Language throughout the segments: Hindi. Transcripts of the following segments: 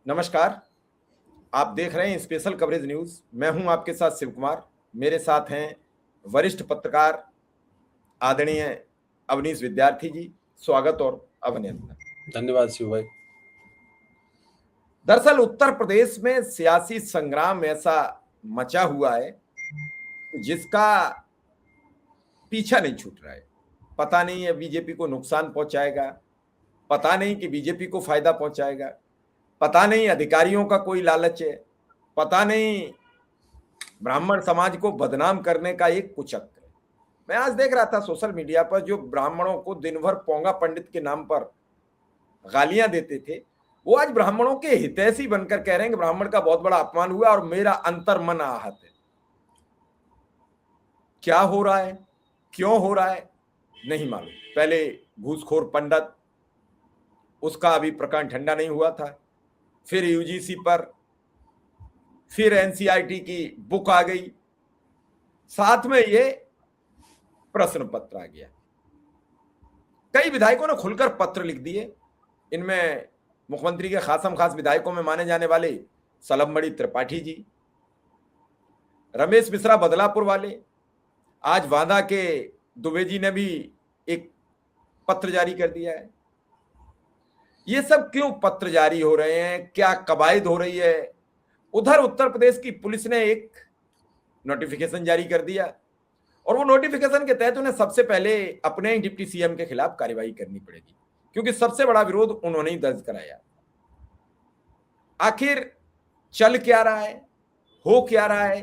नमस्कार। आप देख रहे हैं स्पेशल कवरेज न्यूज। मैं हूं आपके साथ शिव कुमार। मेरे साथ हैं वरिष्ठ पत्रकार आदरणीय अवनीश विद्यार्थी जी। स्वागत और अभिनंदन। धन्यवाद शिव भाई। दरअसल उत्तर प्रदेश में सियासी संग्राम ऐसा मचा हुआ है जिसका पीछा नहीं छूट रहा है। पता नहीं है बीजेपी को नुकसान पहुंचाएगा, पता नहीं कि बीजेपी को फायदा पहुंचाएगा, पता नहीं अधिकारियों का कोई लालच है, पता नहीं ब्राह्मण समाज को बदनाम करने का एक कुचक्र है। मैं आज देख रहा था सोशल मीडिया पर जो ब्राह्मणों को दिन भर पोंगा पंडित के नाम पर गालियां देते थे, वो आज ब्राह्मणों के हितैषी बनकर कह रहे हैं कि ब्राह्मण का बहुत बड़ा अपमान हुआ और मेरा अंतर मन आहत है। क्या हो रहा है, क्यों हो रहा है, नहीं मालूम। पहले घूसखोर पंडित, उसका अभी प्रकरण ठंडा नहीं हुआ था, फिर यूजीसी पर, फिर एनसीईआरटी की बुक आ गई, साथ में ये प्रश्न पत्र आ गया। कई विधायकों ने खुलकर पत्र लिख दिए। इनमें मुख्यमंत्री के खासम खास विधायकों में माने जाने वाले सलमबड़ी त्रिपाठी जी, रमेश मिश्रा बदलापुर वाले, आज वादा के दुबे जी ने भी एक पत्र जारी कर दिया है। ये सब क्यों पत्र जारी हो रहे हैं, क्या कवायद हो रही है? उधर उत्तर प्रदेश की पुलिस ने एक नोटिफिकेशन जारी कर दिया और वो नोटिफिकेशन के तहत उन्हें सबसे पहले अपने ही डिप्टी सीएम के खिलाफ कार्रवाई करनी पड़ेगी, क्योंकि सबसे बड़ा विरोध उन्होंने ही दर्ज कराया। आखिर चल क्या रहा है, हो क्या रहा है?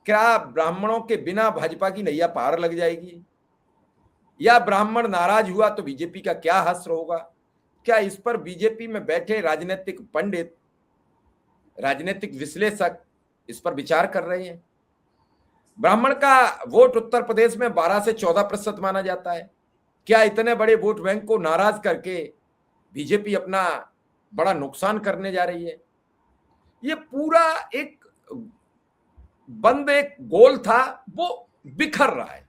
क्या ब्राह्मणों के बिना भाजपा की नैया पार लग जाएगी, या ब्राह्मण नाराज हुआ तो बीजेपी का क्या हश्र होगा? क्या इस पर बीजेपी में बैठे राजनीतिक पंडित, राजनीतिक विश्लेषक इस पर विचार कर रहे हैं? ब्राह्मण का वोट उत्तर प्रदेश में 12 से 14% माना जाता है। क्या इतने बड़े वोट बैंक को नाराज करके बीजेपी अपना बड़ा नुकसान करने जा रही है? ये पूरा एक बंद एक गोल था, वो बिखर रहा है।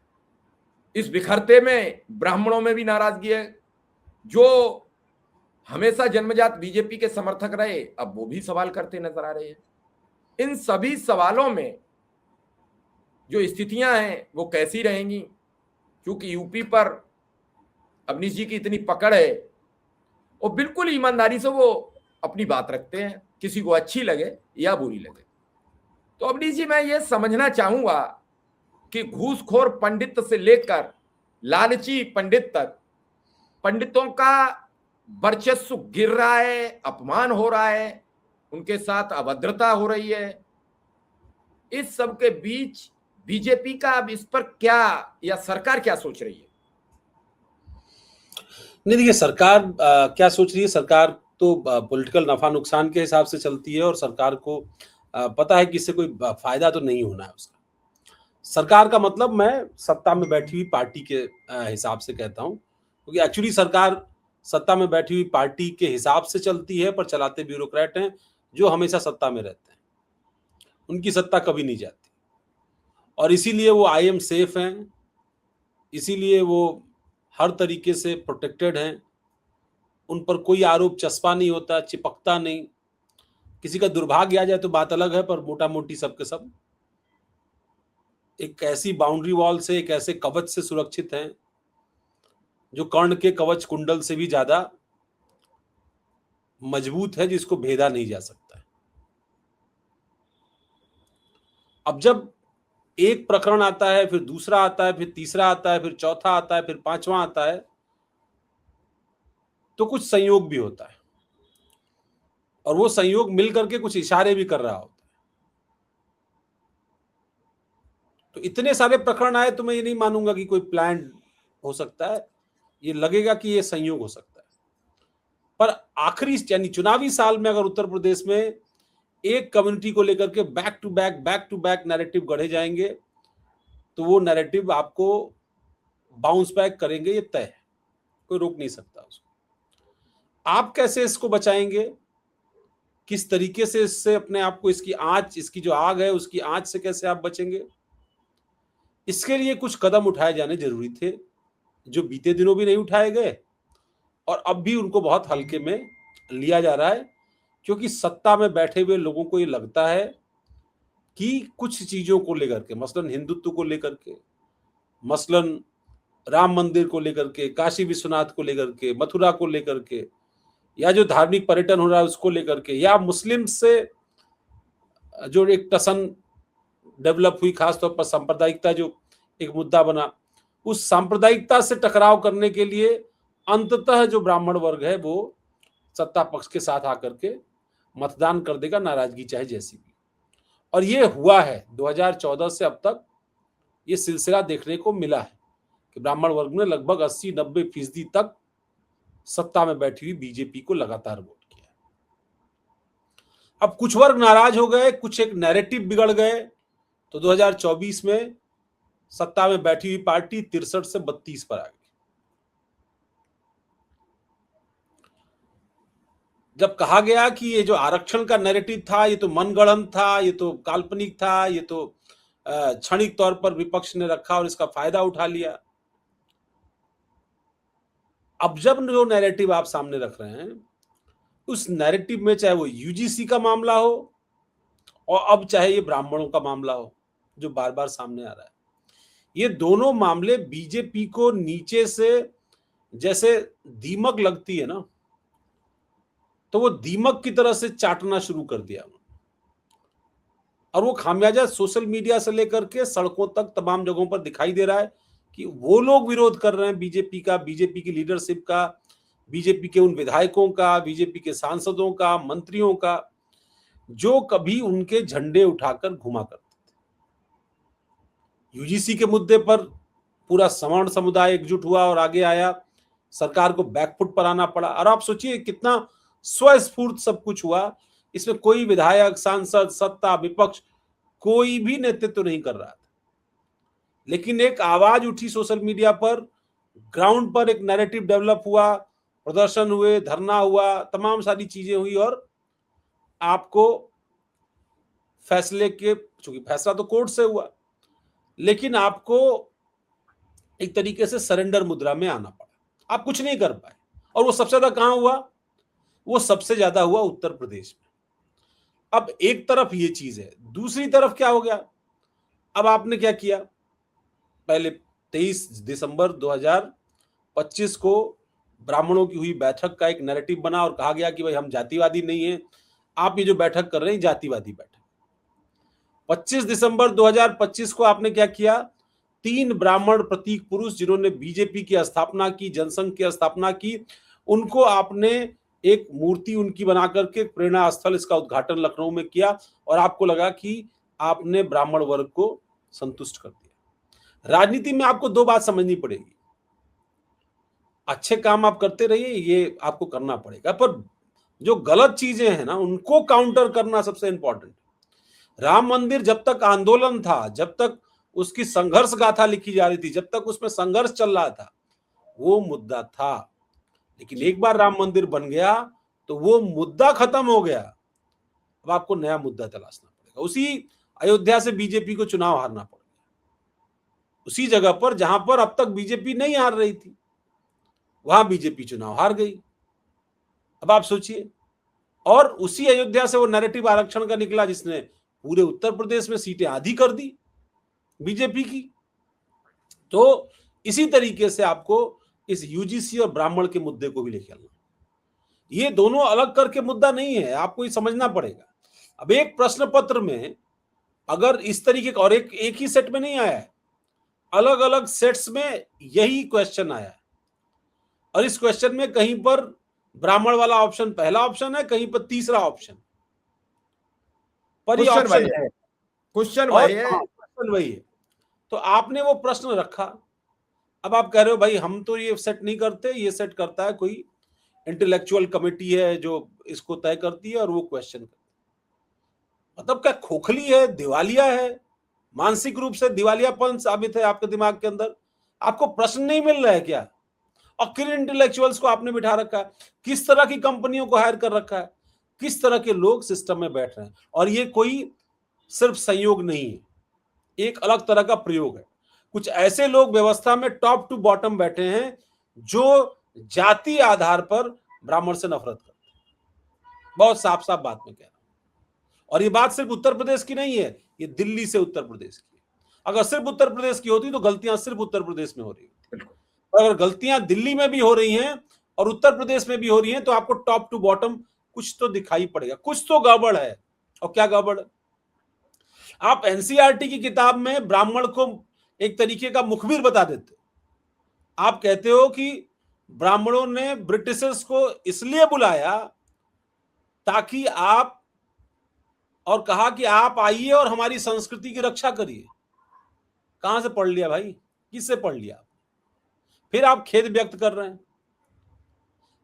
इस बिखरते में ब्राह्मणों में भी नाराजगी है। जो हमेशा जन्मजात बीजेपी के समर्थक रहे, अब वो भी सवाल करते नजर आ रहे हैं। इन सभी सवालों में जो स्थितियां हैं वो कैसी रहेंगी, क्योंकि यूपी पर अवनीश जी की इतनी पकड़ है, और बिल्कुल ईमानदारी से वो अपनी बात रखते हैं, किसी को अच्छी लगे या बुरी लगे। तो अवनीश जी, मैं ये समझना चाहूंगा कि घूसखोर पंडित से लेकर लालची पंडित तक, पंडितों का वर्चस्व गिर रहा है, अपमान हो रहा है, उनके साथ अभद्रता हो रही है। इस सब के बीच बीजेपी का अब इस पर क्या, या सरकार क्या सोच रही है? नहीं, देखिए सरकार क्या सोच रही है। सरकार तो पॉलिटिकल नफा नुकसान के हिसाब से चलती है और सरकार को पता है कि इससे कोई फायदा तो नहीं होना है उसका। सरकार का मतलब मैं सत्ता में बैठी हुई पार्टी के हिसाब से कहता हूं, क्योंकि एक्चुअली सरकार सत्ता में बैठी हुई पार्टी के हिसाब से चलती है, पर चलाते ब्यूरोक्रेट हैं जो हमेशा सत्ता में रहते हैं। उनकी सत्ता कभी नहीं जाती और इसीलिए वो आई एम सेफ हैं, इसीलिए वो हर तरीके से प्रोटेक्टेड हैं। उन पर कोई आरोप चस्पा नहीं होता, चिपकता नहीं। किसी का दुर्भाग्य आ जाए तो बात अलग है, पर मोटा मोटी सबके सब एक ऐसी बाउंड्री वॉल से, एक ऐसे कवच से सुरक्षित हैं जो कर्ण के कवच कुंडल से भी ज्यादा मजबूत है, जिसको भेदा नहीं जा सकता है। अब जब एक प्रकरण आता है, फिर दूसरा आता है, फिर तीसरा आता है, फिर चौथा आता है, फिर पांचवा आता है, तो कुछ संयोग भी होता है और वो संयोग मिल करके कुछ इशारे भी कर रहा होता है। तो इतने सारे प्रकरण आए तो मैं ये नहीं मानूंगा कि कोई प्लान हो सकता है, ये लगेगा कि ये संयोग हो सकता है। पर आखिरी यानी चुनावी साल में अगर उत्तर प्रदेश में एक कम्युनिटी को लेकर के बैक टू बैक नैरेटिव गढ़े जाएंगे तो वो नैरेटिव आपको बाउंस बैक करेंगे, ये तय है, कोई रोक नहीं सकता उसको। आप कैसे इसको बचाएंगे, किस तरीके से इससे अपने आप को, इसकी आंच, इसकी जो आग है उसकी आंच से कैसे आप बचेंगे, इसके लिए कुछ कदम उठाए जाने जरूरी थे, जो बीते दिनों भी नहीं उठाए गए और अब भी उनको बहुत हल्के में लिया जा रहा है। क्योंकि सत्ता में बैठे हुए लोगों को ये लगता है कि कुछ चीजों को लेकर के, मसलन हिंदुत्व को लेकर के, मसलन राम मंदिर को लेकर के, काशी विश्वनाथ को लेकर के, मथुरा को लेकर के, या जो धार्मिक पर्यटन हो रहा है उसको लेकर के, या मुस्लिम से जो एक टसन डेवलप हुई, खासतौर पर सांप्रदायिकता जो एक मुद्दा बना, उस सांप्रदायिकता से टकराव करने के लिए अंततः जो ब्राह्मण वर्ग है वो सत्ता पक्ष के साथ आकर के मतदान कर देगा, नाराजगी चाहे जैसी भी। और ये हुआ है 2014 से अब तक ये सिलसिला देखने को मिला है कि ब्राह्मण वर्ग ने लगभग 80-90% तक सत्ता में बैठी हुई बीजेपी को लगातार वोट किया। अब कुछ वर्ग नाराज हो गए, कुछ एक नैरेटिव बिगड़ गए, तो 2024 में सत्ता में बैठी हुई पार्टी 63 से 32 पर आ गई। जब कहा गया कि ये जो आरक्षण का नैरेटिव था ये तो मनगढ़ंत था, ये तो काल्पनिक था, ये तो क्षणिक तौर पर विपक्ष ने रखा और इसका फायदा उठा लिया, अब जब जो नैरेटिव आप सामने रख रहे हैं उस नैरेटिव में चाहे वो यूजीसी का मामला हो और अब चाहे ये ब्राह्मणों का मामला हो जो बार बार सामने आ रहा है, ये दोनों मामले बीजेपी को नीचे से जैसे दीमक लगती है ना, तो वो दीमक की तरह से चाटना शुरू कर दिया और वो खामियाजा सोशल मीडिया से लेकर के सड़कों तक तमाम जगहों पर दिखाई दे रहा है कि वो लोग विरोध कर रहे हैं बीजेपी का, बीजेपी की लीडरशिप का, बीजेपी के उन विधायकों का, बीजेपी के सांसदों का, मंत्रियों का, जो कभी उनके झंडे उठाकर घुमा करते थे। यूजीसी के मुद्दे पर पूरा सवर्ण समुदाय एकजुट हुआ और आगे आया, सरकार को बैकफुट पर आना पड़ा। और आप सोचिए कितना स्वस्फूर्त सब कुछ हुआ, इसमें कोई विधायक, सांसद, सत्ता, विपक्ष कोई भी नेतृत्व नहीं कर रहा था, लेकिन एक आवाज उठी सोशल मीडिया पर, ग्राउंड पर एक नैरेटिव डेवलप हुआ, प्रदर्शन हुए, धरना हुआ, तमाम सारी चीजें हुई और आपको फैसले के, चूंकि फैसला तो कोर्ट से हुआ, लेकिन आपको एक तरीके से सरेंडर मुद्रा में आना पड़ा, आप कुछ नहीं कर पाए। और वो सबसे ज्यादा कहां हुआ? वो सबसे ज्यादा हुआ उत्तर प्रदेश में। अब एक तरफ ये चीज है, दूसरी तरफ क्या हो गया? अब आपने क्या किया, पहले 23 दिसंबर 2025 को ब्राह्मणों की हुई बैठक का एक नैरेटिव बना और कहा गया कि भाई हम जातिवादी नहीं है, आप ये जो बैठक कर रहे हैं जातिवादी बैठक। 25 दिसंबर 2025 को आपने क्या किया, 3 ब्राह्मण प्रतीक पुरुष जिन्होंने बीजेपी की स्थापना की, जनसंघ की स्थापना की, उनको आपने एक मूर्ति उनकी बना करके प्रेरणा स्थल, इसका उद्घाटन लखनऊ में किया और आपको लगा कि आपने ब्राह्मण वर्ग को संतुष्ट कर दिया। राजनीति में आपको 2 बात समझनी पड़ेगी, अच्छे काम आप करते रहिए, ये आपको करना पड़ेगा, पर जो गलत चीजें हैं ना उनको काउंटर करना सबसे इंपॉर्टेंट। राम मंदिर जब तक आंदोलन था, जब तक उसकी संघर्ष गाथा लिखी जा रही थी, जब तक उसमें संघर्ष चल रहा था, वो मुद्दा था। लेकिन एक बार राम मंदिर बन गया तो वो मुद्दा खत्म हो गया, अब आपको नया मुद्दा तलाशना पड़ेगा। उसी अयोध्या से बीजेपी को चुनाव हारना पड़ गया, उसी जगह पर जहां पर अब तक बीजेपी नहीं हार रही थी वहां बीजेपी चुनाव हार गई। अब आप सोचिए, और उसी अयोध्या से वो नैरेटिव आरक्षण का निकला जिसने पूरे उत्तर प्रदेश में सीटें आधी कर दी बीजेपी की। तो इसी तरीके से आपको इस यूजीसी और ब्राह्मण के मुद्दे को भी लेके चलना, ये दोनों अलग करके मुद्दा नहीं है, आपको ये समझना पड़ेगा। अब एक प्रश्न पत्र में अगर इस तरीके का, और एक ही सेट में नहीं आया है, अलग अलग सेट्स में यही क्वेश्चन आया है, और इस क्वेश्चन में कहीं पर ब्राह्मण वाला ऑप्शन पहला ऑप्शन है, कहीं पर तीसरा ऑप्शन, पर ये ऑप्शन है, क्वेश्चन वही है। तो आपने वो प्रश्न रखा, अब आप कह रहे हो भाई हम तो ये सेट नहीं करते, ये सेट करता है कोई इंटेलेक्चुअल कमेटी है जो इसको तय करती है और वो क्वेश्चन करती है। मतलब क्या खोखली है, दिवालिया है, मानसिक रूप से दिवालियापन साबित है आपके दिमाग के अंदर? आपको प्रश्न नहीं मिल रहा है क्या? और किन इंटेलेक्चुअल्स को आपने बिठा रखा है, किस तरह की कंपनियों को हायर कर रखा है, किस तरह के लोग सिस्टम में बैठ रहे हैं। और ये कोई सिर्फ संयोग नहीं है, एक अलग तरह का प्रयोग है। कुछ ऐसे लोग व्यवस्था में टॉप टू बॉटम बैठे हैं जो जाति आधार पर ब्राह्मण से नफरत करते हैं, बहुत साफ साफ बात मैं कह रहा हूं। और ये बात सिर्फ उत्तर प्रदेश की नहीं है, ये दिल्ली से उत्तर प्रदेश की। अगर सिर्फ उत्तर प्रदेश की होती तो गलतियां सिर्फ उत्तर प्रदेश में हो रही होती, और अगर गलतियां दिल्ली में भी हो रही हैं और उत्तर प्रदेश में भी हो रही हैं तो आपको टॉप टू बॉटम कुछ तो दिखाई पड़ेगा, कुछ तो गड़बड़ है। और क्या गड़बड़ है? आप एनसीईआरटी की किताब में ब्राह्मण को एक तरीके का मुखबिर बता देते हो। आप कहते हो कि ब्राह्मणों ने ब्रिटिशर्स को इसलिए बुलाया ताकि आप, और कहा कि आप आइए और हमारी संस्कृति की रक्षा करिए। कहां से पढ़ लिया भाई? किससे पढ़ लिया? फिर आप खेद व्यक्त कर रहे हैं।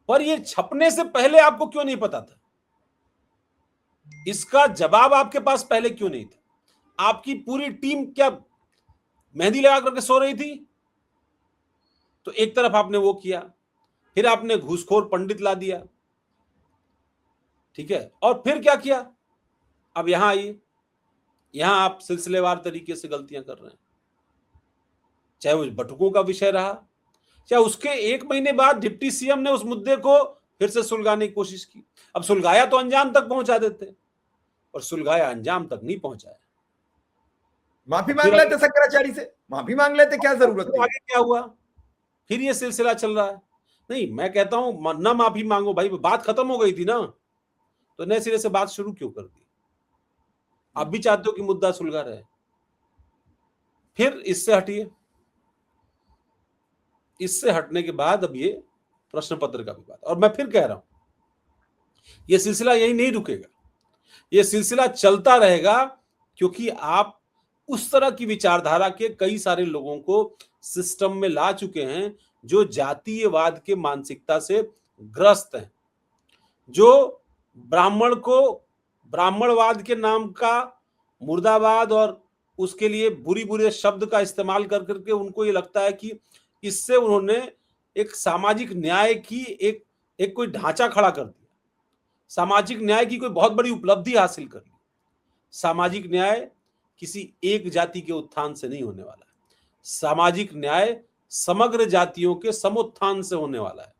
पर ये छपने से पहले आपको क्यों नहीं पता था? इसका जवाब आपके पास पहले क्यों नहीं था? आपकी पूरी टीम क्या मेहंदी लगा करके सो रही थी? तो एक तरफ आपने वो किया, फिर आपने घूसखोर पंडित ला दिया, ठीक है, और फिर क्या किया? अब यहां आइए, यहां आप सिलसिलेवार तरीके से गलतियां कर रहे हैं। चाहे वो बटुकों का विषय रहा, चाहे उसके 1 महीने बाद डिप्टी सीएम ने उस मुद्दे को फिर से सुलगाने की कोशिश की। अब सुलगाया तो अंजाम तक पहुंचा देते, और सुलगाया अंजाम तक नहीं पहुंचाया। माफी मांग लेते शंकराचार्य से, माफी मांग लेते, क्या जरूरत थी? आगे क्या हुआ? फिर ये सिलसिला चल रहा है। नहीं, मैं कहता हूं ना माफी मांगो भाई, बात खत्म हो गई थी ना, तो नए सिरे से बात शुरू क्यों कर दी? आप भी चाहते हो कि मुद्दा सुलझा रहे, फिर इससे हटिए। इससे हटने के बाद अब ये प्रश्न पत्र का भी बात, और मैं फिर कह रहा हूं ये सिलसिला यही नहीं रुकेगा, ये सिलसिला चलता रहेगा, क्योंकि आप उस तरह की विचारधारा के कई सारे लोगों को सिस्टम में ला चुके हैं जो जातीयवाद के मानसिकता से ग्रस्त हैं, जो ब्राह्मण को ब्राह्मणवाद के नाम का मुर्दाबाद और उसके लिए बुरी बुरे शब्द का इस्तेमाल कर करके उनको ये लगता है कि इससे उन्होंने एक सामाजिक न्याय की एक कोई ढांचा खड़ा कर दिया, सामाजिक न्याय की कोई बहुत बड़ी उपलब्धि हासिल कर ली। सामाजिक न्याय किसी एक जाति के उत्थान से नहीं होने वाला है, सामाजिक न्याय समग्र जातियों के समुत्थान से होने वाला है।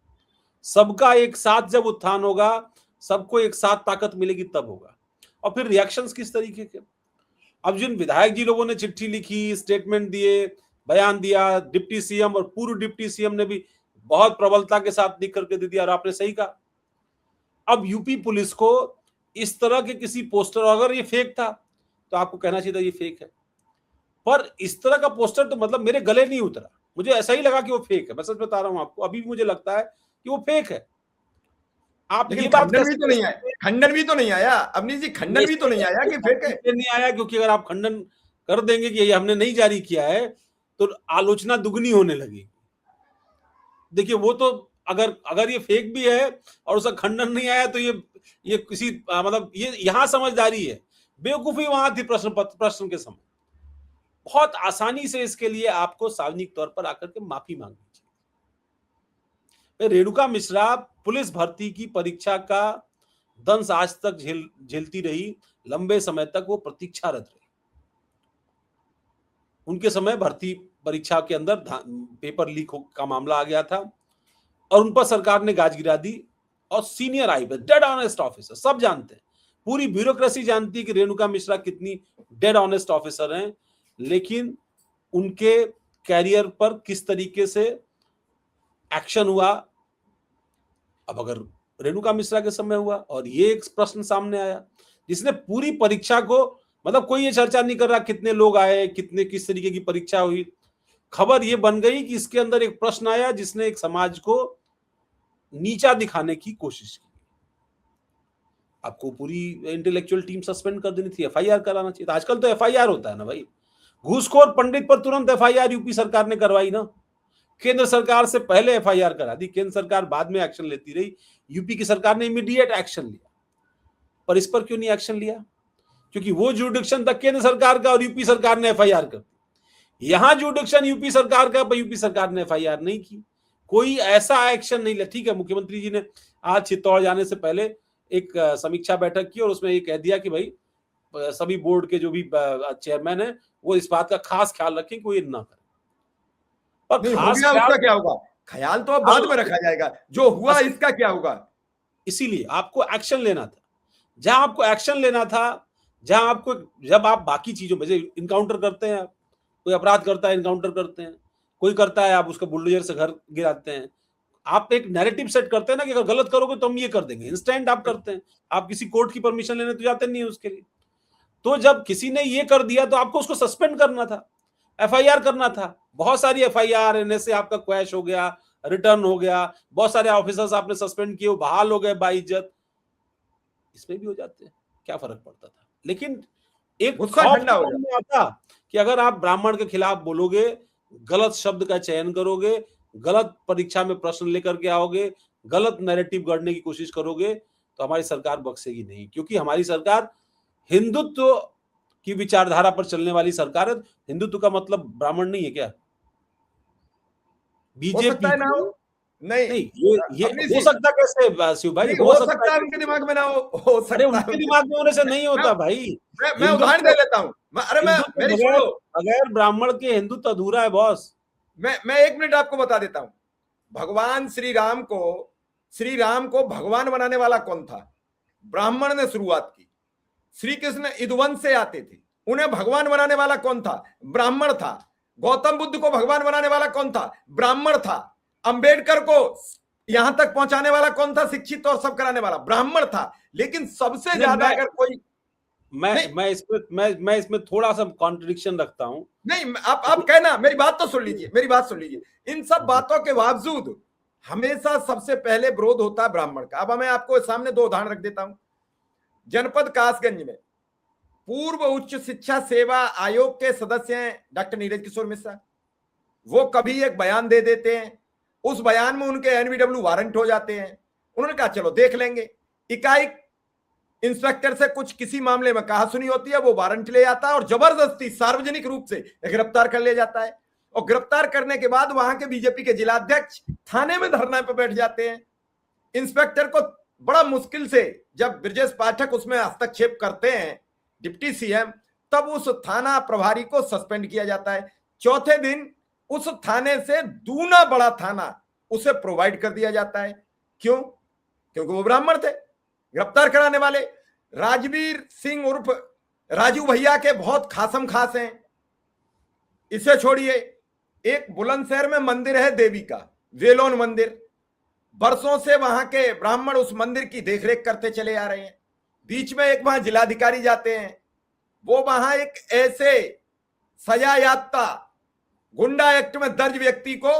सबका एक साथ जब उत्थान होगा, सबको एक साथ ताकत मिलेगी, तब होगा। और फिर रिएक्शंस किस तरीके के? अब जिन विधायक जी लोगों ने चिट्ठी लिखी, स्टेटमेंट दिए, बयान दिया, डिप्टी सीएम और पूर्व डिप्टी सीएम ने भी बहुत प्रबलता के साथ लिख करके दे दिया, और आपने सही कहा। अब यूपी पुलिस को इस तरह के किसी पोस्टर, अगर ये फेक था तो आपको कहना चाहिए था ये फेक है, पर इस तरह का पोस्टर तो मतलब मेरे गले नहीं उतरा, मुझे ऐसा ही लगा कि वो फेक है। मैं सच बता रहा हूं आपको, अभी भी मुझे लगता है कि वो फेक है। आप ये बात खंडन भी तो नहीं आया, खंडन भी तो नहीं आया अवनीश जी, खंडन भी तो नहीं आया कि फेक है। नहीं आया, क्योंकि अगर आप खंडन कर देंगे कि ये हमने नहीं जारी किया है तो आलोचना दुगनी होने लगेगी। देखिए, वो तो अगर ये फेक भी है और उसका खंडन नहीं आया तो ये किसी मतलब ये यहां समझदारी है, बेवकूफी वहां थी प्रश्न के समय। बहुत आसानी से इसके लिए आपको सार्वजनिक तौर पर आकर के माफी मांगनी चाहिए। रेणुका मिश्रा पुलिस भर्ती की परीक्षा का दंश आज तक झेलती रही, लंबे समय तक वो प्रतीक्षारत रही। उनके समय भर्ती परीक्षा के अंदर पेपर लीक का मामला आ गया था और उन पर सरकार ने गाज गिरा दी, और senior IPS dead honest officer, सब जानते हैं, पूरी ब्यूरोक्रेसी जानती है कि रेणुका मिश्रा कितनी डेड ऑनेस्ट ऑफिसर हैं, लेकिन उनके कैरियर पर किस तरीके से एक्शन हुआ। अब अगर रेणुका मिश्रा के समय हुआ और ये एक प्रश्न सामने आया जिसने पूरी परीक्षा को, मतलब कोई ये चर्चा नहीं कर रहा कितने लोग आए, कितने किस तरीके की परीक्षा हुई, खबर ये बन गई कि इसके अंदर एक प्रश्न आया जिसने एक समाज को नीचा दिखाने की कोशिश की। आपको पूरी इंटेलेक्चुअल टीम सस्पेंड कर देनी थी, एफआईआर कराना चाहिए था। आजकल तो एफआईआर होता है ना भाई, घूसखोर पंडित पर तुरंत एफआईआर यूपी सरकार ने करवाई ना, केंद्र सरकार से पहले एफआईआर करा दी, केंद्र सरकार बाद में एक्शन लेती रही, यूपी की सरकार ने इमीडिएट एक्शन लिया। पर इस पर क्यों नहीं एक्शन लिया? क्योंकि वो जुरिडिक्शन था केंद्र सरकार का और यूपी सरकार ने एफआईआर कर दी। यहां जुरिडिक्शन यूपी सरकार का, पर यूपी सरकार ने एफआईआर नहीं की, कोई ऐसा एक्शन नहीं लिया। ठीक है, मुख्यमंत्री जी ने आज चित्तौड़ जाने से पहले एक समीक्षा बैठक की और उसमें ये कह दिया कि भाई सभी बोर्ड के जो भी चेयरमैन है वो इस बात का खास ख्याल रखें कि ये ना करें। पर खास उसका क्या होगा? ख्याल तो अब बाद में रखा जाएगा, जो हुआ इसका क्या होगा? इसीलिए आपको एक्शन लेना था। जहां आपको एक्शन लेना था, जहां आपको, जब आप बाकी चीजों में इनकाउंटर करते हैं, कोई अपराध करता है इनकाउंटर करते हैं, कोई करता है आप उसका बुलडोजर से घर गिराते हैं, आप एक नैरेटिव सेट करते हैं ना कि अगर गलत करोगे तो हम ये कर देंगे, इंस्टेंट आप करते हैं, आप किसी कोर्ट की परमिशन लेने तो जाते नहीं है उसके लिए। तो जब किसी ने ये कर दिया तो आपको उसको सस्पेंड करना था, एफआईआर करना था। बहुत सारी एफआईआर एनएसए आपका क्वैश हो गया, रिटर्न हो गया, बहुत सारे ऑफिसर्स आपने सस्पेंड किए, वो बहाल हो गए बाइज्जत। इसमें भी हो जाते हैं, क्या फर्क पड़ता था। लेकिन एक गुस्सा खौफ ठंडा तो हो मन में आता कि अगर आप ब्राह्मण के खिलाफ बोलोगे, गलत शब्द का चयन करोगे, गलत परीक्षा में प्रश्न लेकर के आओगे, गलत नैरेटिव गढ़ने की कोशिश करोगे, तो हमारी सरकार बख्शेगी नहीं, क्योंकि हमारी सरकार हिंदुत्व की विचारधारा पर चलने वाली सरकार है। हिंदुत्व का मतलब ब्राह्मण नहीं है क्या? हो सकता बीजेपी है ना हो, को नहीं नहीं, ये अवनीश हो जी, सकता कैसे शिव भाई, नहीं हो हो सकता सकता है है उनके कैसे? दिमाग में ना हो अरे सकता है उनके उनके, दिमाग में होने से नहीं मैं होता भाई। मैं उदाहरण हिंदुत्व दे लेता हूं, अरे मैं हिंदुत्व मेरी बगैर सुनो, बगैर ब्राह्मण के हिंदुत्व अधूरा है बॉस। मैं 1 मिनट आपको बता देता हूं। भगवान श्री राम को भगवान बनाने वाला कौन था? ब्राह्मण ने शुरुआत की। श्री कृष्ण यदुवंश से आते थे, उन्हें भगवान बनाने वाला कौन था? ब्राह्मण था। गौतम बुद्ध को भगवान बनाने वाला कौन था? ब्राह्मण था। अंबेडकर को यहां तक पहुंचाने वाला कौन था? शिक्षित और सब कराने वाला ब्राह्मण था। लेकिन सबसे नहीं, ज्यादा अगर कोई, नहीं मैं इसमें थोड़ा सा कॉन्ट्रडिक्शन रखता हूं। नहीं, आप कहना, मेरी बात तो सुन लीजिए, मेरी बात सुन लीजिए। इन सब बातों के बावजूद हमेशा सबसे पहले विरोध होता है ब्राह्मण का। अब मैं आपको सामने 2 उदाहरण रख देता हूं। जनपद कासगंज में पूर्व उच्च शिक्षा सेवा आयोग के सदस्य हैं डॉक्टर नीरज किशोर मिश्रा। वो कभी एक बयान दे देते हैं, उस बयान में उनके एनवीडब्ल्यू वारंट हो जाते हैं। उन्होंने कहा चलो देख लेंगे। इकाई इंस्पेक्टर से कुछ किसी मामले में कहा सुनी होती है, वो वारंट ले आता है और जबरदस्ती सार्वजनिक रूप से गिरफ्तार कर ले जाता है। और गिरफ्तार करने के बाद वहां के बीजेपी के जिलाध्यक्ष थाने में धरना पे बैठ जाते हैं। इंस्पेक्टर को बड़ा मुश्किल से, जब ब्रजेश पाठक उसमें हस्तक्षेप करते हैं डिप्टी सीएम, तब उस थाना प्रभारी को सस्पेंड किया जाता है। चौथे दिन उस थाने से दूना बड़ा थाना उसे प्रोवाइड कर दिया जाता है। क्यों? क्योंकि वो ब्राह्मण थे। गिरफ्तार कराने वाले राजवीर सिंह उर्फ राजू भैया के बहुत खासम खास हैं। इसे छोड़िए, एक बुलंदशहर में मंदिर है देवी का, वेलोन मंदिर। बरसों से वहां के ब्राह्मण उस मंदिर की देखरेख करते चले आ रहे हैं। बीच में एक वहां जिलाधिकारी जाते हैं, वो वहां एक ऐसे सजा याफ्ता गुंडा एक्ट में दर्ज व्यक्ति को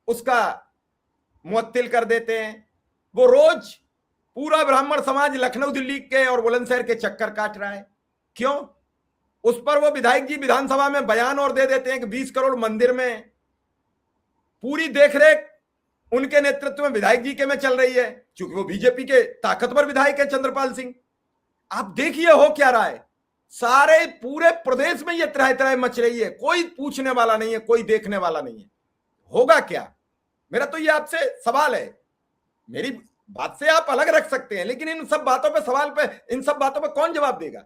उसका मुअत्तिल कर देते हैं। वो रोज पूरा ब्राह्मण समाज लखनऊ दिल्ली के और बुलंदशहर के चक्कर काट रहा है। क्यों? उस पर वो विधायक जी विधानसभा में बयान और दे देते हैं कि 20 करोड़ मंदिर में, पूरी देखरेख उनके नेतृत्व में विधायक जी के में चल रही है, क्योंकि वो बीजेपी के ताकतवर विधायक है चंद्रपाल सिंह। आप देखिए हो क्या रहा है। सारे पूरे प्रदेश में ये त्राही त्राही मच रही है, कोई पूछने वाला नहीं है, कोई देखने वाला नहीं है। होगा क्या? मेरा तो ये आपसे सवाल है। मेरी बात से आप अलग रख सकते हैं, लेकिन इन सब बातों पे सवाल पे, इन सब बातों पे कौन जवाब देगा?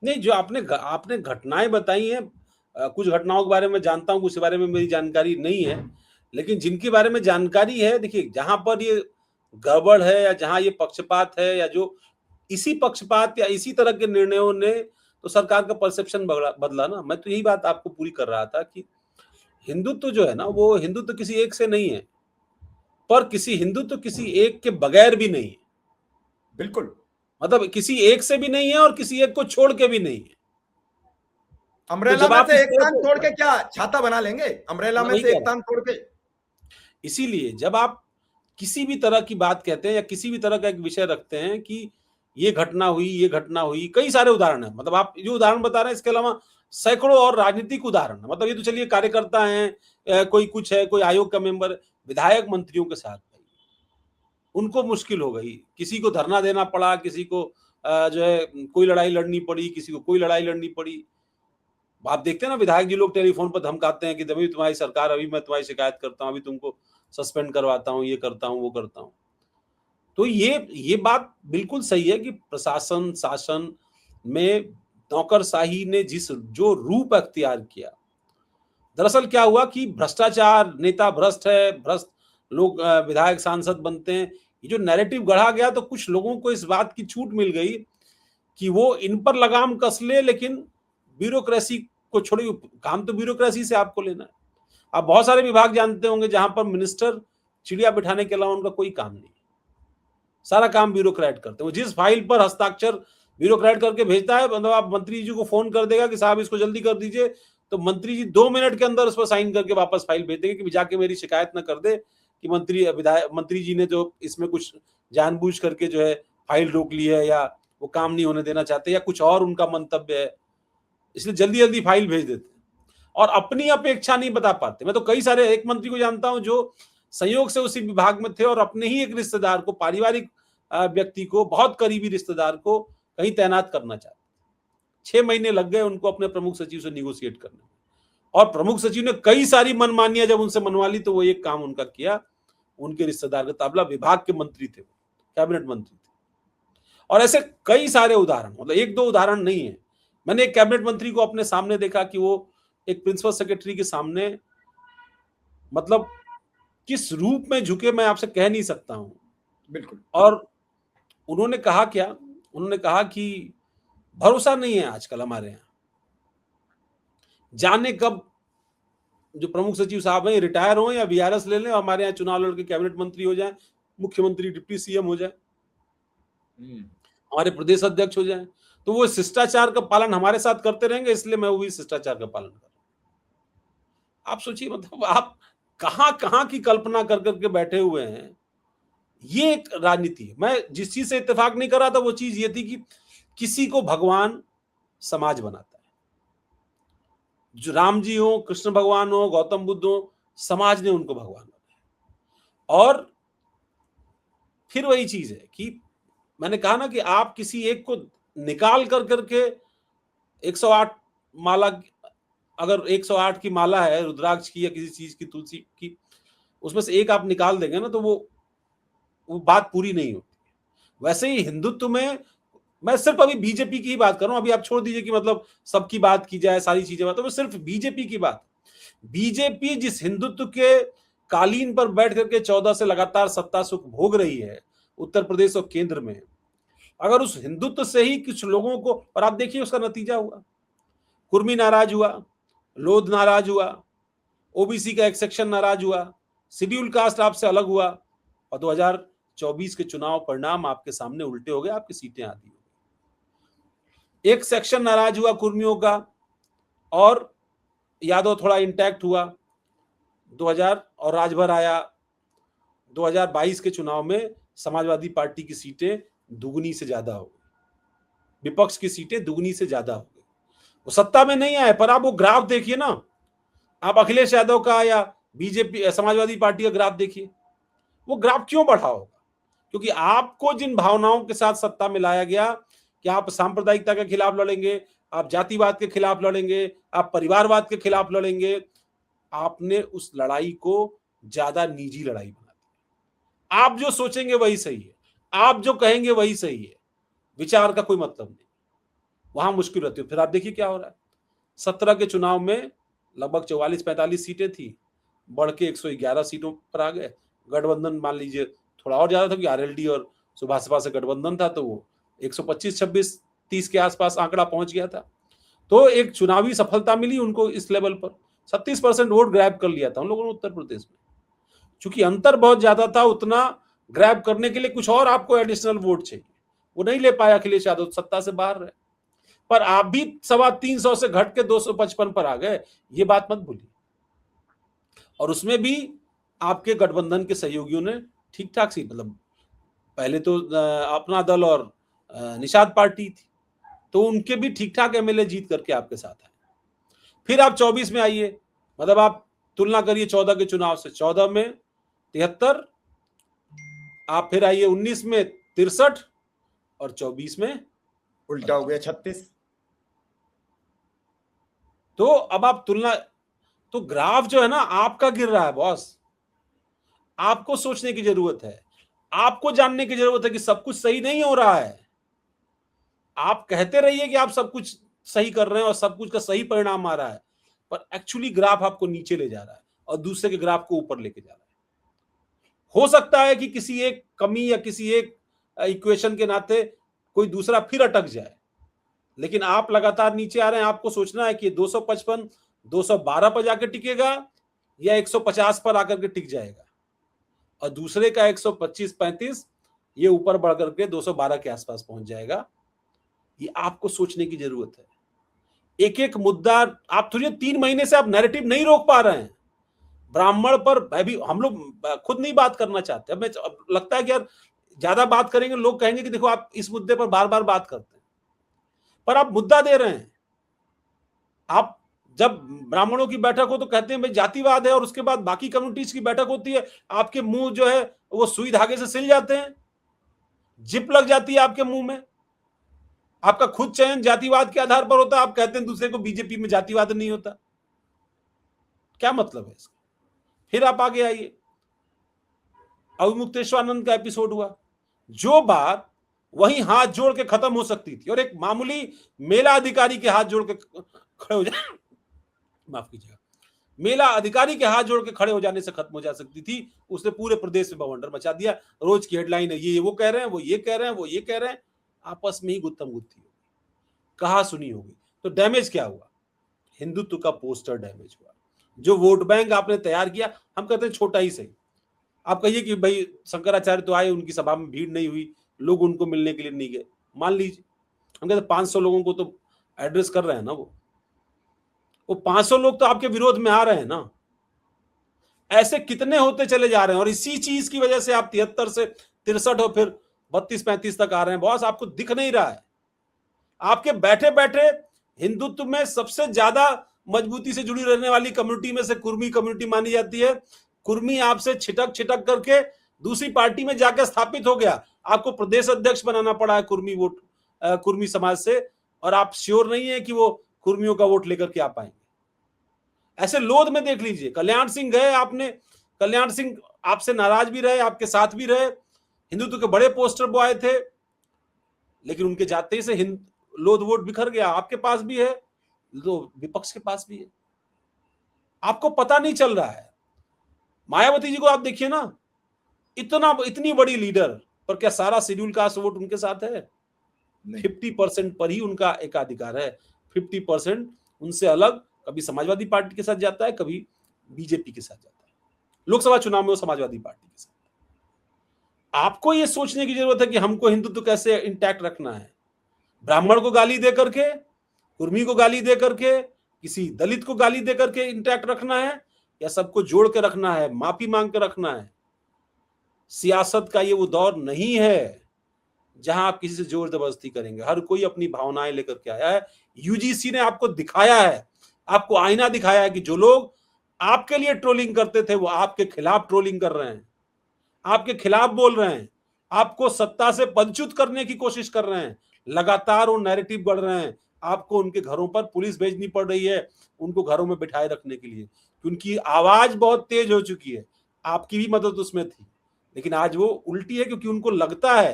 नहीं, जो आपने घटनाएं बताई हैं, कुछ घटनाओं के बारे में जानता हूं, कुछ के बारे में मेरी जानकारी नहीं है, लेकिन जिनके बारे में जानकारी है, देखिए जहां पर ये गड़बड़ है या जहां ये पक्षपात है, या जो इसी पक्षपात या इसी तरह के निर्णयों ने तो सरकार का परसेप्शन बदला ना। मैं तो यही बात आपको पूरी कर रहा था कि हिंदुत्व जो है ना, वो हिंदुत्व किसी एक से नहीं है, पर किसी हिंदुत्व किसी एक के बगैर भी नहीं है। बिल्कुल, मतलब किसी एक से भी नहीं है और किसी एक को छोड़ के भी नहीं है। तो अम्ब्रेला जब में आप से इस एक तरह तान तोड़ के क्या छाता बना लेंगे? अम्ब्रेला मैं में वही से कह एक रहा तान तोड़ के। हूं। इसीलिए जब आप किसी भी तरह की बात कहते हैं या किसी भी तरह का एक विषय रखते हैं कि ये घटना हुई, ये घटना हुई, कई सारे उदाहरण है। मतलब आप जो उदाहरण बता रहे हैं, इसके अलावा सैकड़ों और राजनीतिक उदाहरण है। मतलब ये तो चलिए कार्यकर्ता हैं, कोई कुछ है, कोई आयोग का मेंबर, विधायक मंत्रियों के साथ भाई उनको मुश्किल हो गई, किसी को धरना देना पड़ा, किसी को जो है कोई लड़ाई लड़नी पड़ी, किसी को कोई लड़ाई लड़नी पड़ी। आप देखते हैं ना, विधायक जी लोग टेलीफोन पर धमकाते हैं कि अभी तुम्हारी सरकार, अभी मैं तुम्हारी शिकायत करता हूं, अभी तुमको सस्पेंड करवाता हूं, ये करता हूं, वो करता हूं। तो ये बात बिल्कुल सही है कि प्रशासन शासन में नौकरशाही ने जो रूप अख्तियार किया, दरअसल क्या हुआ कि भ्रष्टाचार, नेता भ्रष्ट है, भ्रष्ट लोग विधायक सांसद बनते हैं, ये जो नैरेटिव गढ़ा गया तो कुछ लोगों को इस बात की छूट मिल गई कि वो इन पर लगाम कस ले, लेकिन ब्यूरोक्रेसी को छोड़िए, काम तो ब्यूरोक्रेसी से आपको लेना है। आप बहुत सारे विभाग जानते होंगे जहां पर मिनिस्टर चिड़िया बिठाने के अलावा उनका कोई काम नहीं, सारा काम ब्यूरोक्रेट करते हैं। जिस फाइल पर हस्ताक्षर ब्यूरोक्रेट करके भेजता है, मतलब आप मंत्री जी को फोन कर देगा कि साहब इसको जल्दी कर दीजिए, तो मंत्री जी 2 मिनट के अंदर उस पर साइन करके वापस फाइल भेज देंगे कि जाके मेरी शिकायत न कर दे कि मंत्री जी ने जो इसमें कुछ जानबूझ करके जो है फाइल रोक ली है, या वो काम नहीं होने देना चाहते, या कुछ और उनका मंतव्य है, इसलिए जल्दी जल्दी फाइल भेज देते और अपनी अपेक्षा नहीं बता पाते। मैं तो कई सारे एक मंत्री को जानता हूं जो संयोग से उसी विभाग में थे और अपने ही एक रिश्तेदार को, पारिवारिक व्यक्ति को, बहुत करीबी रिश्तेदार को कहीं तैनात करना चाहते। 6 महीने लग गए उनको अपने प्रमुख सचिव से निगोशिएट करने में, और प्रमुख सचिव ने कई सारी मनमानियां जब उनसे मनवा ली तो वो एक काम उनका किया, उनके रिश्तेदार का तबला, विभाग के मंत्री थे, कैबिनेट मंत्री थे। और ऐसे कई सारे उदाहरण, मतलब एक दो उदाहरण नहीं है। मैंने एक कैबिनेट मंत्री को अपने सामने देखा कि वो एक प्रिंसिपल सेक्रेटरी के सामने, मतलब किस रूप में झुके मैं आपसे कह नहीं सकता हूं। बिल्कुल। और उन्होंने कहा क्या, उन्होंने कहा कि भरोसा नहीं है आजकल हमारे यहाँ, जाने कब जो प्रमुख सचिव साहब हैं रिटायर हो या वीआरएस ले लें, हमारे यहाँ चुनाव लड़के कैबिनेट मंत्री हो जाए, मुख्यमंत्री डिप्टी सीएम हो जाए, हमारे प्रदेश अध्यक्ष हो जाए, तो वो शिष्टाचार का पालन हमारे साथ करते रहेंगे, इसलिए मैं वो भी शिष्टाचार का पालन कर रहा हूं। आप सोचिए, मतलब आप कहां कहां की कल्पना कर करके बैठे हुए हैं। ये एक राजनीति है। मैं जिस चीज से इत्तेफाक नहीं कर रहा था वो चीज ये थी कि किसी को भगवान समाज बनाता है। जो राम जी हो, कृष्ण भगवान हो, गौतम बुद्ध हो, समाज ने उनको भगवान बनाया। और फिर वही चीज है कि मैंने कहा ना कि आप किसी एक को निकाल कर करके 108 माला, अगर 108 की माला है रुद्राक्ष की या किसी चीज की, तुलसी की, उसमें से एक आप निकाल देंगे ना तो वो बात पूरी नहीं होती। वैसे ही हिंदुत्व में, मैं सिर्फ अभी बीजेपी की ही बात कर रहा हूं, अभी आप छोड़ दीजिए कि मतलब सबकी बात की जाए, सारी चीजें बात, तो मैं सिर्फ बीजेपी की बात। बीजेपी जिस हिंदुत्व के कालीन पर बैठ करके 14 से लगातार सत्ता सुख भोग रही है उत्तर प्रदेश और केंद्र में, अगर उस हिंदुत्व से ही कुछ लोगों को, और आप देखिए उसका नतीजा हुआ, कुर्मी नाराज हुआ, लोध नाराज हुआ, ओबीसी का एक सेक्शन नाराज हुआ, शेड्यूल कास्ट आपसे अलग हुआ, और 2024 के चुनाव परिणाम आपके सामने उल्टे हो गए, आपकी सीटें आधी हो गई। एक सेक्शन नाराज हुआ कुर्मियों का, और यादव थोड़ा इंटैक्ट हुआ 2000, और राजभर आया। 2022 के चुनाव में समाजवादी पार्टी की सीटें दुगनी से ज्यादा हो गई, विपक्ष की सीटें दुगनी से ज्यादा हो गई। वो सत्ता में नहीं आए, पर आप वो ग्राफ देखिए ना, आप अखिलेश यादव का या बीजेपी समाजवादी पार्टी का ग्राफ देखिए, वो ग्राफ क्यों बढ़ा होगा? क्योंकि आपको जिन भावनाओं के साथ सत्ता में लाया गया कि आप सांप्रदायिकता के खिलाफ लड़ेंगे, आप जातिवाद के खिलाफ लड़ेंगे, आप परिवारवाद के खिलाफ लड़ेंगे, आपने उस लड़ाई को ज्यादा निजी लड़ाई बना दी। आप जो सोचेंगे वही सही है, आप जो कहेंगे वही सही है, विचार का कोई मतलब नहीं, वहां मुश्किल रहती है। फिर आप देखिए क्या हो रहा है। 17 के चुनाव में लगभग 44-45 सीटें थी, बढ़ के 111 सीटों पर आ गए। गठबंधन मान लीजिए थोड़ा और ज्यादा था कि आरएलडी और सुभाषपा से गठबंधन था, तो वो 125-26-30 के आसपास आंकड़ा पहुंच गया था। तो एक चुनावी सफलता मिली उनको इस लेवल पर, 37% वोट ग्रैब कर लिया था उन लोगों ने उत्तर प्रदेश में। चूंकि अंतर बहुत ज्यादा था, उतना ग्रैब करने के लिए कुछ और आपको एडिशनल वोट चाहिए, वो नहीं ले पाया अखिलेश यादव, सत्ता से बाहर रहे। पर आप भी 350 से घट के 255 पर आ गए, ये बात मत भूलिए। और उसमें भी आपके गठबंधन के सहयोगियों ने ठीक ठाक सी, मतलब पहले तो अपना दल और निषाद पार्टी थी, तो उनके भी ठीक ठाक एमएलए जीत करके आपके साथ आए। फिर आप 24 में आइए, मतलब आप तुलना करिए 14 के चुनाव से, 14 में 73, आप फिर आइए 19 में 63, और 24 में उल्टा हो गया 36। तो अब आप तुलना, तो ग्राफ जो है ना आपका गिर रहा है बॉस। आपको सोचने की जरूरत है, आपको जानने की जरूरत है कि सब कुछ सही नहीं हो रहा है। आप कहते रहिए कि आप सब कुछ सही कर रहे हैं और सब कुछ का सही परिणाम आ रहा है, पर एक्चुअली ग्राफ आपको नीचे ले जा रहा है और दूसरे के ग्राफ को ऊपर लेके जा रहा है। हो सकता है कि किसी एक कमी या किसी एक इक्वेशन के नाते कोई दूसरा फिर अटक जाए, लेकिन आप लगातार नीचे आ रहे हैं। आपको सोचना है कि 255 212 पर जाकर टिकेगा या 150 पर आकर के टिक जाएगा, और दूसरे का 125-35 ये ऊपर बढ़ करके 212 के आसपास पहुंच जाएगा। ये आपको सोचने की जरूरत है। एक एक मुद्दा आप थोड़ी 3 महीने से आप नैरेटिव नहीं रोक पा रहे हैं। ब्राह्मण पर भी हम लोग खुद नहीं बात करना चाहते। हमें लगता है कि यार ज्यादा बात करेंगे लोग कहेंगे कि देखो आप इस मुद्दे पर बार बार बात करते हैं, पर आप मुद्दा दे रहे हैं। आप जब ब्राह्मणों की बैठक हो तो कहते हैं भाई जातिवाद है, और उसके बाद बाकी कम्युनिटीज की बैठक होती है, आपके मुंह जो है वो सुई धागे से सिल जाते हैं, जिप लग जाती है आपके मुंह में। आपका खुद चयन जातिवाद के आधार पर होता है, आप कहते हैं दूसरे को बीजेपी में जातिवाद नहीं होता। क्या मतलब है इसका? फिर आप आगे आइए, अविमुक्तेश्वरानंद का एपिसोड हुआ, जो बात वहीं हाथ जोड़ के खत्म हो सकती थी और एक मामूली मेला अधिकारी के हाथ जोड़ के खड़े हो जाए माफ कीजिएगा, मेला अधिकारी के हाथ जोड़ के खड़े हो जाने से खत्म हो जा सकती थी। उसने पूरे प्रदेश में बवंडर मचा दिया। रोज की हेडलाइन है ये वो कह रहे हैं, वो ये कह रहे हैं, वो ये कह रहे हैं, आपस में ही गुत्थम गुत्थी होगी, कहा सुनी होगी। तो डैमेज क्या हुआ? हिंदुत्व का पोस्टर डैमेज हुआ। जो वोट बैंक आपने तैयार किया, हम कहते हैं छोटा ही सही। आप कहिए कि भाई शंकराचार्य तो आए, उनकी सभा में भीड़ नहीं हुई, लोग उनको मिलने के लिए नहीं गए, मान लीजिए। हम कहते 500 लोगों को तो एड्रेस कर रहे हैं ना, वो 500 लोग तो आपके विरोध में आ रहे हैं ना। ऐसे कितने होते चले जा रहे हैं, और इसी चीज की वजह से आप 73 से 63 और फिर 32-35 तक आ रहे हैं। बॉस आपको दिख नहीं रहा है। आपके बैठे बैठे हिंदुत्व में सबसे ज्यादा मजबूती से जुड़ी रहने वाली कम्युनिटी में से कुर्मी कम्युनिटी मानी जाती है। कुर्मी आपसे छिटक छिटक करके दूसरी पार्टी में जाकर स्थापित हो गया। आपको प्रदेश अध्यक्ष बनाना पड़ा है कुर्मी समाज से, और आप श्योर नहीं है कि वो कुर्मियों का वोट लेकर के आ पाएंगे। ऐसे लोध में देख लीजिए, कल्याण सिंह गए, आपने कल्याण सिंह आपसे नाराज भी रहे, आपके साथ भी रहे, हिंदुत्व के बड़े पोस्टर वो आए थे, लेकिन उनके जाते ही से लोध वोट बिखर गया। आपके पास भी है, तो विपक्ष के पास भी है। आपको पता नहीं चल रहा है। मायावती जी को आप देखिए ना, इतनी बड़ी लीडर, पर क्या सारा शेड्यूल कास्ट वोट उनके साथ है? 50% पर ही उनका एकाधिकार है। 50% उनसे अलग कभी समाजवादी पार्टी के साथ जाता है, कभी बीजेपी के साथ जाता है। लोकसभा चुनाव में वो समाजवादी पार्टी के साथ। आपको ये सोचने की जरूरत है कि हमको हिंदुत्व कैसे इंटैक्ट रखना है। ब्राह्मण को गाली दे करके, कुर्मी को गाली दे करके, किसी दलित को गाली दे करके इंटैक्ट रखना है, या सबको जोड़ के रखना है, माफी मांग के रखना है? सियासत का ये वो दौर नहीं है जहां आप किसी से जोर जबरदस्ती करेंगे। हर कोई अपनी भावनाएं लेकर के आया है। यूजीसी ने आपको दिखाया है, आपको आईना दिखाया है कि जो लोग आपके लिए ट्रोलिंग करते थे वो आपके खिलाफ ट्रोलिंग कर रहे हैं, आपके खिलाफ बोल रहे हैं, आपको सत्ता से पदच्युत करने की कोशिश कर रहे हैं। लगातार वो नैरेटिव बढ़ रहे हैं। आपको उनके घरों पर पुलिस भेजनी पड़ रही है उनको घरों में बिठाए रखने के लिए, उनकी आवाज बहुत तेज हो चुकी है। आपकी भी मदद उसमें थी, लेकिन आज वो उल्टी है, क्योंकि उनको लगता है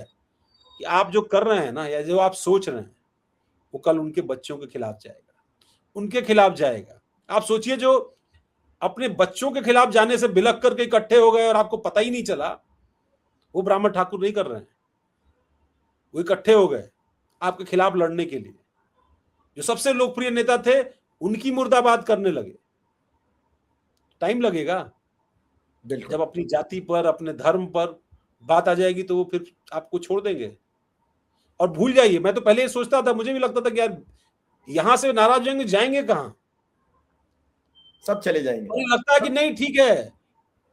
कि आप जो कर रहे हैं ना, या जो आप सोच रहे हैं, वो कल उनके बच्चों के खिलाफ जाएगा, उनके खिलाफ जाएगा। आप सोचिए, जो अपने बच्चों के खिलाफ जाने से बिलक करके इकट्ठे हो गए और आपको पता ही नहीं चला, वो ब्राह्मण ठाकुर नहीं कर रहे हैं। वो इकट्ठे हो गए आपके खिलाफ लड़ने के लिए। जो सबसे लोकप्रिय नेता थे उनकी मुर्दाबाद करने लगे। टाइम लगेगा। जब अपनी जाति पर, अपने धर्म पर बात आ जाएगी तो वो फिर आपको छोड़ देंगे और भूल जाइए। मैं तो पहले ये सोचता था, मुझे भी लगता था कि यार यहां से नाराज होंगे, जाएंगे कहां? सब चले जाएंगे। मुझे लगता है कि नहीं, ठीक है,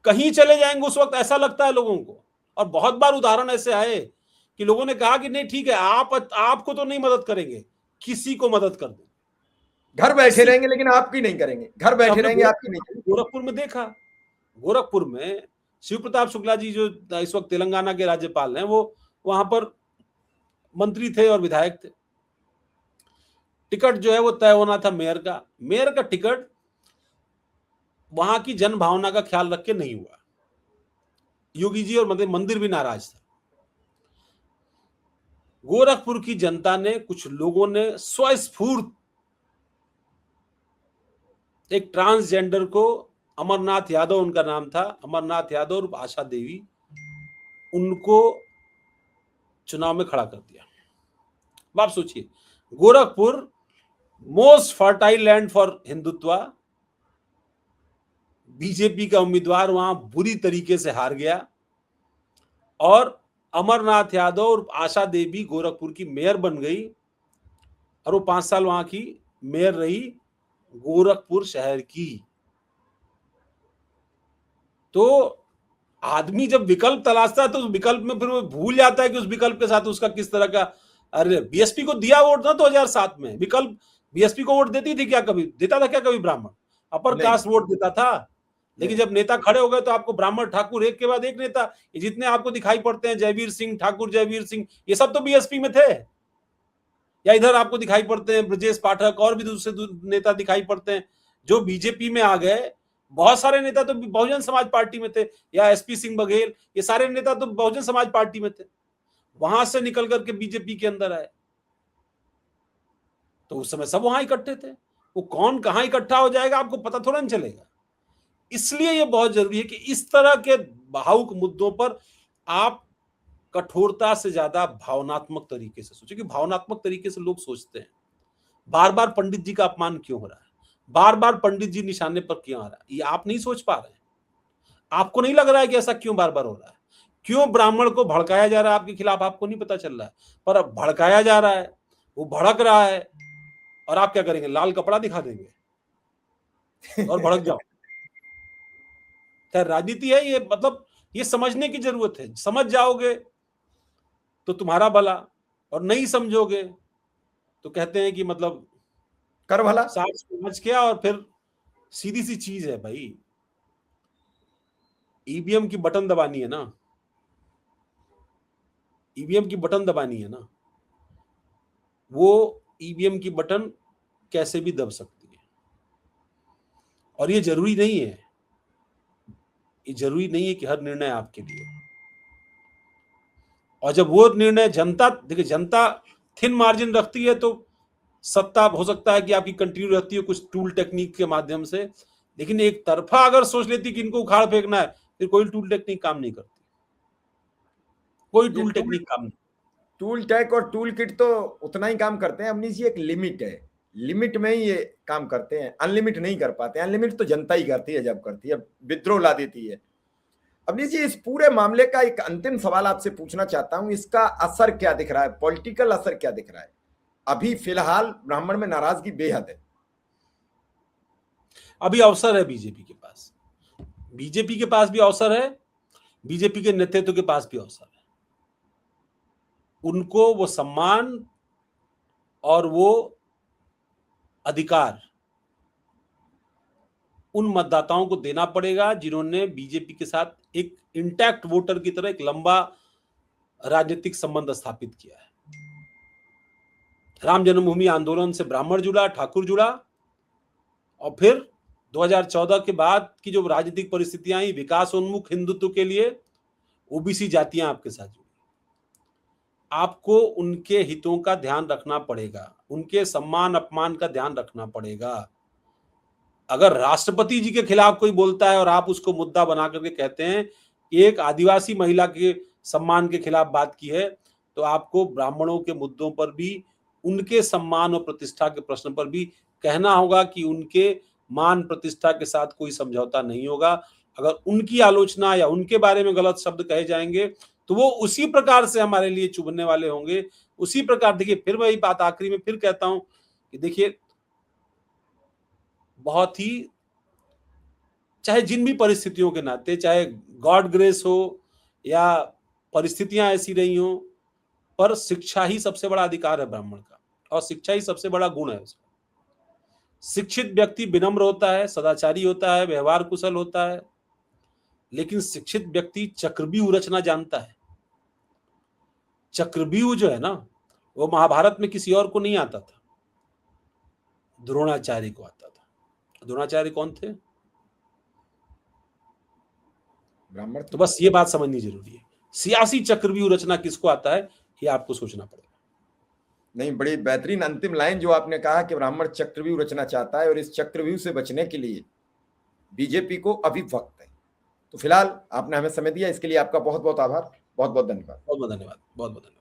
कहीं चले जाएंगे उस वक्त, ऐसा लगता है लोगों को। और बहुत बार उदाहरण ऐसे आए कि लोगों ने कहा कि नहीं ठीक है, आपको तो नहीं मदद करेंगे, किसी को मदद कर दो, घर बैठे रहेंगे लेकिन आपकी नहीं करेंगे, घर बैठे रहेंगे आपकी नहीं करेंगे। गोरखपुर में देखा, गोरखपुर में शिव प्रताप शुक्ला जी जो इस वक्त तेलंगाना के राज्यपाल हैं, वो वहां पर मंत्री थे और विधायक थे। टिकट जो है वो तय होना था मेयर का। मेयर का टिकट वहां की जन भावना का ख्याल रख के नहीं हुआ। योगी जी और मंदिर भी नाराज था। गोरखपुर की जनता ने, कुछ लोगों ने स्वस्फूर्त एक ट्रांसजेंडर को, अमरनाथ यादव उनका नाम था, अमरनाथ यादव और आशा देवी, उनको चुनाव में खड़ा कर दिया। अब आप सोचिए, Gorakhpur most fertile land for Hindutva, BJP का उम्मीदवार वहां बुरी तरीके से हार गया और अमरनाथ यादव और आशा देवी गोरखपुर की मेयर बन गई और वो 5 साल वहां की मेयर रही गोरखपुर शहर की। तो आदमी जब विकल्प तलाशता है तो उस विकल्प में फिर वो भूल जाता है कि उस विकल्प के साथ उसका किस तरह का, अरे बीएसपी को दिया वोट ना 2007 में, विकल्प बीएसपी को वोट देती थी क्या, कभी देता था क्या कभी ब्राह्मण, अपर कास्ट वोट देता था? लेकिन जब नेता खड़े हो गए तो आपको ब्राह्मण ठाकुर एक के बाद एक नेता, ये जितने आपको दिखाई पड़ते हैं, जयवीर सिंह ठाकुर, जयवीर सिंह, ये सब तो बीएसपी में थे। या इधर आपको दिखाई पड़ते हैं ब्रजेश पाठक और भी दूसरे नेता दिखाई पड़ते हैं जो बीजेपी में आ गए। बहुत सारे नेता तो बहुजन समाज पार्टी में थे, या एसपी सिंह बघेल, ये सारे नेता तो बहुजन समाज पार्टी में थे, वहां से निकल करके बीजेपी के अंदर आए। तो उस समय सब वहां इकट्ठे थे, वो कौन कहां इकट्ठा हो जाएगा आपको पता थोड़ा नहीं चलेगा। इसलिए ये बहुत जरूरी है कि इस तरह के भावुक मुद्दों पर आप कठोरता से ज्यादा भावनात्मक तरीके से सोचें, कि भावनात्मक तरीके से लोग सोचते हैं बार बार पंडित जी का अपमान क्यों हो रहा है, बार बार पंडित जी निशाने पर क्यों आ रहा है, ये आप नहीं सोच पा रहे हैं। आपको नहीं लग रहा है कि ऐसा क्यों बार बार हो रहा है, क्यों ब्राह्मण को भड़काया जा रहा है आपके खिलाफ, आपको नहीं पता चल रहा है, पर अब भड़काया जा रहा है, वो भड़क रहा है, और आप क्या करेंगे, लाल कपड़ा दिखा देंगे और भड़क जाओ। खैर राजनीति है ये, मतलब ये समझने की जरूरत है, समझ जाओगे तो तुम्हारा भला, और नहीं समझोगे तो कहते हैं कि मतलब कर भला। साफ समझ किया, और फिर सीधी सी चीज है भाई, ईवीएम की बटन दबानी है ना, ईवीएम की बटन दबानी है ना, वो ईवीएम की बटन कैसे भी दब सकती है, और ये जरूरी नहीं है, ये जरूरी नहीं है कि हर निर्णय आपके लिए, और जब वो निर्णय जनता, देखिए जनता थिन मार्जिन रखती है तो सत्ता हो सकता है कि आपकी कंटिन्यू रहती है कुछ टूल टेक्निक के माध्यम से, लेकिन एक तरफा अगर सोच लेती कि इनको उखाड़ फेंकना है, फिर कोई टूल टेक्निक काम नहीं करती, कोई टूल टेक्निक काम नहीं। टूल टैक और टूल किट तो उतना ही काम करते हैं, अमनीश जी एक लिमिट है, लिमिट में ही ये काम करते हैं, अनलिमिट नहीं कर पाते। अनलिमिट तो जनता ही करती है, जब करती है विद्रोह ला देती है। अमनीश जी इस पूरे मामले का एक अंतिम सवाल आपसे पूछना चाहता हूं, इसका असर क्या दिख रहा है, पॉलिटिकल असर क्या दिख रहा है? अभी फिलहाल ब्राह्मण में नाराजगी बेहद है। अभी अवसर है बीजेपी के पास, बीजेपी के पास भी अवसर है, बीजेपी के नेतृत्व के पास भी अवसर है। उनको वो सम्मान और वो अधिकार उन मतदाताओं को देना पड़ेगा जिन्होंने बीजेपी के साथ एक इंटैक्ट वोटर की तरह एक लंबा राजनीतिक संबंध स्थापित किया है। राम जन्मभूमि आंदोलन से ब्राह्मण जुड़ा, ठाकुर जुड़ा, और फिर 2014 के बाद की जो राजनीतिक परिस्थितियां आई विकास उन्मुख हिंदुत्व के लिए, ओबीसी जातियां आपके साथ जुड़ी। आपको उनके हितों का ध्यान रखना पड़ेगा, उनके सम्मान अपमान का ध्यान रखना पड़ेगा। अगर राष्ट्रपति जी के खिलाफ कोई बोलता है और आप उसको मुद्दा बना करके कहते हैं कि एक आदिवासी महिला के सम्मान के खिलाफ बात की है, तो आपको ब्राह्मणों के मुद्दों पर भी, उनके सम्मान और प्रतिष्ठा के प्रश्न पर भी कहना होगा कि उनके मान प्रतिष्ठा के साथ कोई समझौता नहीं होगा। अगर उनकी आलोचना या उनके बारे में गलत शब्द कहे जाएंगे तो वो उसी प्रकार से हमारे लिए चुभने वाले होंगे, उसी प्रकार। देखिए फिर वही बात आखिरी में फिर कहता हूं कि देखिए बहुत ही, चाहे जिन भी परिस्थितियों के नाते, चाहे गॉड ग्रेस हो या परिस्थितियां ऐसी रही हो, पर शिक्षा ही सबसे बड़ा अधिकार है ब्राह्मण का, और शिक्षा ही सबसे बड़ा गुण है उसका। शिक्षित व्यक्ति विनम्र होता है, सदाचारी होता है, व्यवहार कुशल होता है, लेकिन शिक्षित व्यक्ति चक्रव्यूह रचना जानता है। चक्रव्यूह जो है ना, वो महाभारत में किसी और को नहीं आता था, द्रोणाचार्य को आता था। द्रोणाचार्य कौन थे? ब्राह्मण। तो बस ये बात समझनी जरूरी है, सियासी चक्रव्यूह रचना किसको आता है, ये आपको सोचना पड़ेगा। नहीं, बड़ी बेहतरीन अंतिम लाइन जो आपने कहा कि ब्राह्मण चक्रव्यूह रचना चाहता है, और इस चक्रव्यूह से बचने के लिए बीजेपी को अभी वक्त है। तो फिलहाल आपने हमें समय दिया, इसके लिए आपका बहुत बहुत आभार। बहुत बहुत धन्यवाद। बहुत बहुत धन्यवाद, बहुत बहुत धन्यवाद।